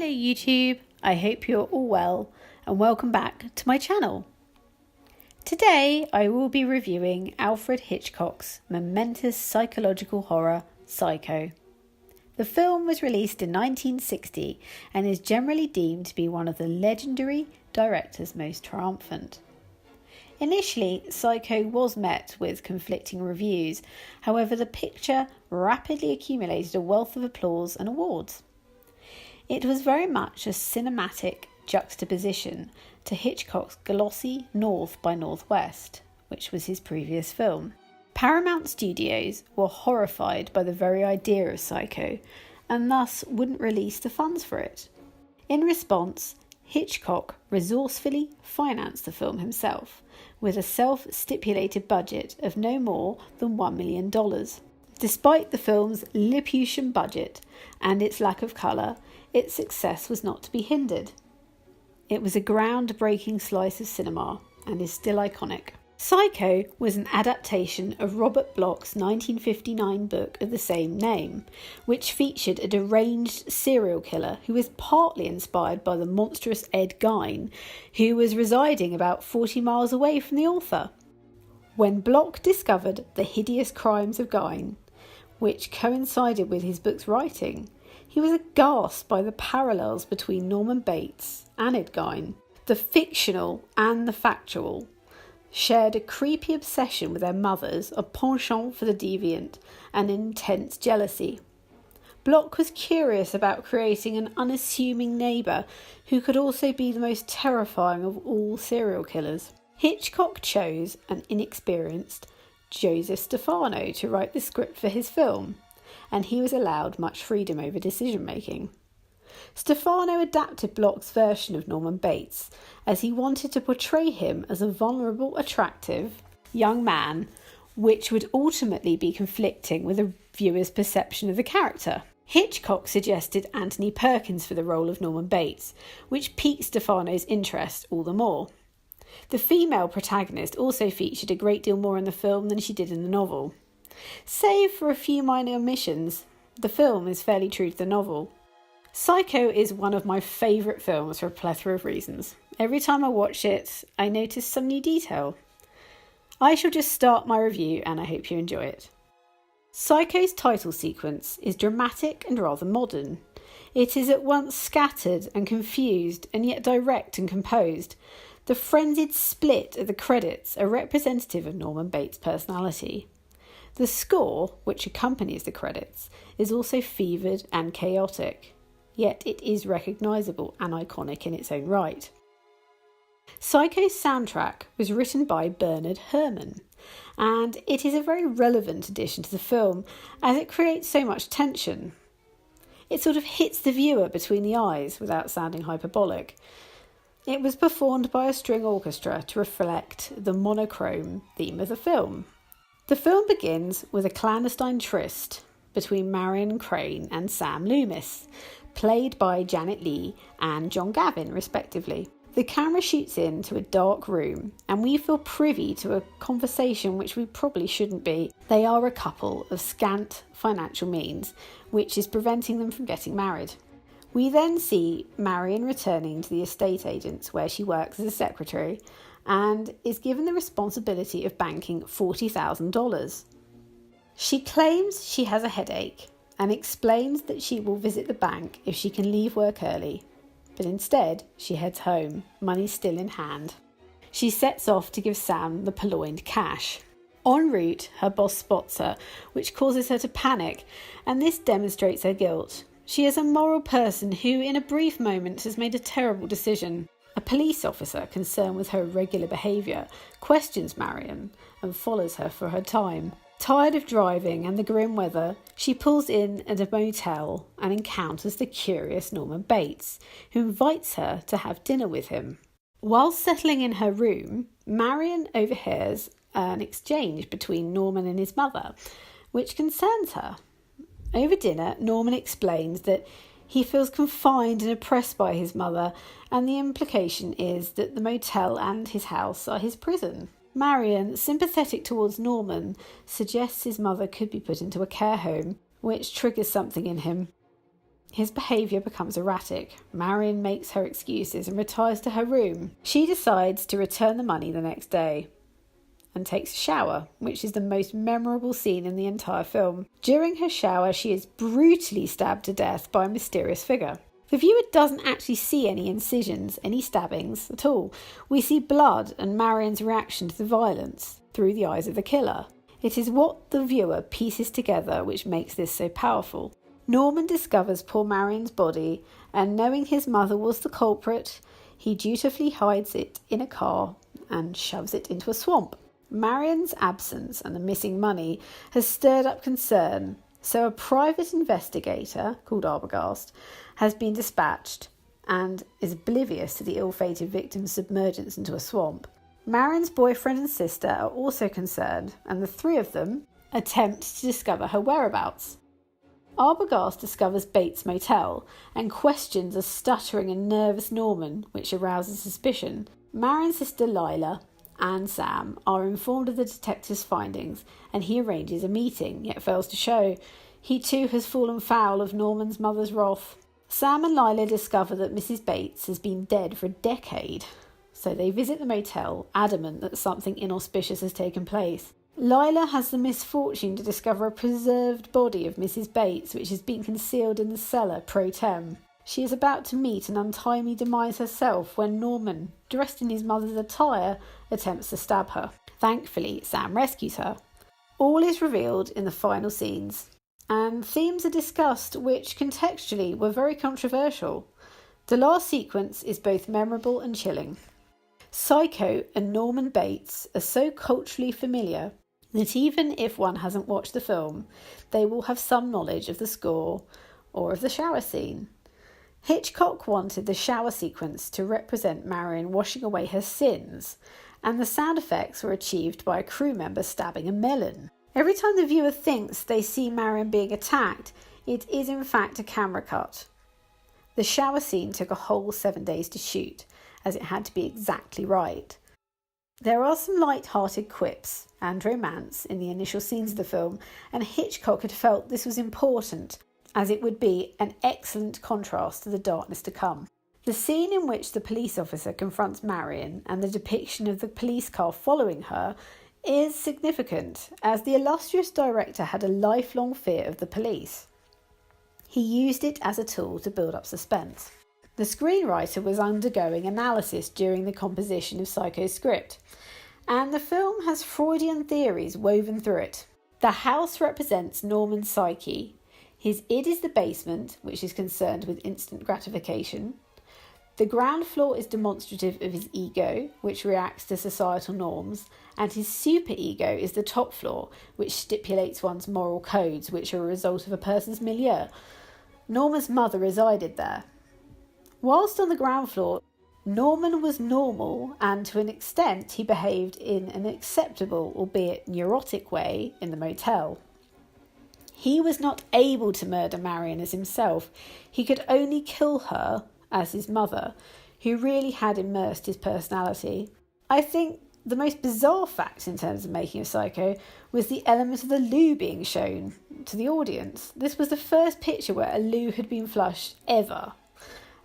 Hello YouTube, I hope you're all well and welcome back to my channel. Today I will be reviewing Alfred Hitchcock's momentous psychological horror Psycho. The film was released in 1960 and is generally deemed to be one of the legendary director's most triumphant. Initially, Psycho was met with conflicting reviews, however the picture rapidly accumulated a wealth of applause and awards. It was very much a cinematic juxtaposition to Hitchcock's glossy North by Northwest, which was his previous film. Paramount Studios were horrified by the very idea of Psycho and thus wouldn't release the funds for it. In response, Hitchcock resourcefully financed the film himself with a self-stipulated budget of no more than $1 million. Despite the film's Lilliputian budget and its lack of colour, its success was not to be hindered. It was a groundbreaking slice of cinema and is still iconic. Psycho was an adaptation of Robert Bloch's 1959 book of the same name, which featured a deranged serial killer who was partly inspired by the monstrous Ed Gein, who was residing about 40 miles away from the author. When Bloch discovered the hideous crimes of Gein, which coincided with his book's writing, he was aghast by the parallels between Norman Bates and Ed Gein. The fictional and the factual shared a creepy obsession with their mothers, a penchant for the deviant, and intense jealousy. Bloch was curious about creating an unassuming neighbour who could also be the most terrifying of all serial killers. Hitchcock chose an inexperienced Joseph Stefano to write the script for his film, and he was allowed much freedom over decision-making. Stefano adapted Bloch's version of Norman Bates, as he wanted to portray him as a vulnerable, attractive young man, which would ultimately be conflicting with a viewer's perception of the character. Hitchcock suggested Anthony Perkins for the role of Norman Bates, which piqued Stefano's interest all the more. The female protagonist also featured a great deal more in the film than she did in the novel. Save for a few minor omissions, the film is fairly true to the novel. Psycho is one of my favourite films for a plethora of reasons. Every time I watch it, I notice some new detail. I shall just start my review and I hope you enjoy it. Psycho's title sequence is dramatic and rather modern. It is at once scattered and confused and yet direct and composed. The frenzied split of the credits are representative of Norman Bates' personality. The score, which accompanies the credits, is also fevered and chaotic, yet it is recognisable and iconic in its own right. Psycho's soundtrack was written by Bernard Herrmann, and it is a very relevant addition to the film as it creates so much tension. It sort of hits the viewer between the eyes without sounding hyperbolic. It was performed by a string orchestra to reflect the monochrome theme of the film. The film begins with a clandestine tryst between Marion Crane and Sam Loomis, played by Janet Leigh and John Gavin, respectively. The camera shoots into a dark room, and we feel privy to a conversation which we probably shouldn't be. They are a couple of scant financial means, which is preventing them from getting married. We then see Marion returning to the estate agents where she works as a secretary and is given the responsibility of banking $40,000. She claims she has a headache and explains that she will visit the bank if she can leave work early, but instead she heads home, money still in hand. She sets off to give Sam the purloined cash. En route, her boss spots her, which causes her to panic, and this demonstrates her guilt. She is a moral person who, in a brief moment, has made a terrible decision. A police officer, concerned with her irregular behaviour, questions Marion and follows her for her time. Tired of driving and the grim weather, she pulls in at a motel and encounters the curious Norman Bates, who invites her to have dinner with him. While settling in her room, Marion overhears an exchange between Norman and his mother, which concerns her. Over dinner, Norman explains that he feels confined and oppressed by his mother, and the implication is that the motel and his house are his prison. Marion, sympathetic towards Norman, suggests his mother could be put into a care home, which triggers something in him. His behaviour becomes erratic. Marion makes her excuses and retires to her room. She decides to return the money the next day and takes a shower, which is the most memorable scene in the entire film. During her shower, she is brutally stabbed to death by a mysterious figure. The viewer doesn't actually see any incisions, any stabbings at all. We see blood and Marion's reaction to the violence through the eyes of the killer. It is what the viewer pieces together which makes this so powerful. Norman discovers poor Marion's body, and knowing his mother was the culprit, he dutifully hides it in a car and shoves it into a swamp. Marion's absence and the missing money has stirred up concern, so a private investigator, called Arbogast, has been dispatched and is oblivious to the ill-fated victim's submergence into a swamp. Marion's boyfriend and sister are also concerned, and the three of them attempt to discover her whereabouts. Arbogast discovers Bates' motel and questions a stuttering and nervous Norman, which arouses suspicion. Marion's sister Lila and Sam are informed of the detective's findings, and he arranges a meeting, yet fails to show. He too has fallen foul of Norman's mother's wrath. Sam and Lila discover that Mrs. Bates has been dead for a decade, so they visit the motel, adamant that something inauspicious has taken place. Lila has the misfortune to discover a preserved body of Mrs. Bates, which has been concealed in the cellar pro tem. She is about to meet an untimely demise herself when Norman, dressed in his mother's attire, attempts to stab her. Thankfully, Sam rescues her. All is revealed in the final scenes, and themes are discussed which contextually were very controversial. The last sequence is both memorable and chilling. Psycho and Norman Bates are so culturally familiar that even if one hasn't watched the film, they will have some knowledge of the score or of the shower scene. Hitchcock wanted the shower sequence to represent Marion washing away her sins, and the sound effects were achieved by a crew member stabbing a melon. Every time the viewer thinks they see Marion being attacked, it is in fact a camera cut. The shower scene took a whole 7 days to shoot, as it had to be exactly right. There are some light-hearted quips and romance in the initial scenes of the film, and Hitchcock had felt this was important, as it would be an excellent contrast to the darkness to come. The scene in which the police officer confronts Marion and the depiction of the police car following her is significant, as the illustrious director had a lifelong fear of the police. He used it as a tool to build up suspense. The screenwriter was undergoing analysis during the composition of Psycho's script, and the film has Freudian theories woven through it. The house represents Norman's psyche. His id is the basement, which is concerned with instant gratification. The ground floor is demonstrative of his ego, which reacts to societal norms, and his superego is the top floor, which stipulates one's moral codes, which are a result of a person's milieu. Norman's mother resided there. Whilst on the ground floor, Norman was normal, and to an extent he behaved in an acceptable, albeit neurotic way in the motel. He was not able to murder Marion as himself. He could only kill her as his mother, who really had immersed his personality. I think the most bizarre fact in terms of making of Psycho was the element of the loo being shown to the audience. This was the first picture where a loo had been flushed ever,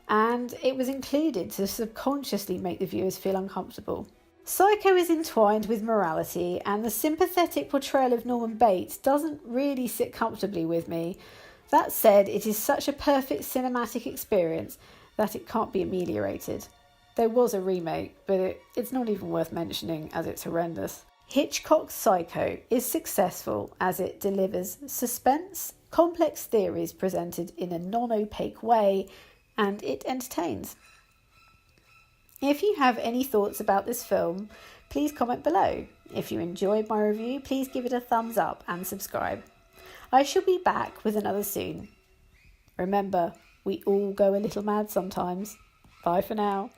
and it was included to subconsciously make the viewers feel uncomfortable. Psycho is entwined with morality, and the sympathetic portrayal of Norman Bates doesn't really sit comfortably with me. That said, it is such a perfect cinematic experience that it can't be ameliorated. There was a remake, but it's not even worth mentioning as it's horrendous. Hitchcock's Psycho is successful as it delivers suspense, complex theories presented in a non-opaque way, and it entertains. If you have any thoughts about this film, please comment below. If you enjoyed my review, please give it a thumbs up and subscribe. I shall be back with another soon. Remember, we all go a little mad sometimes. Bye for now.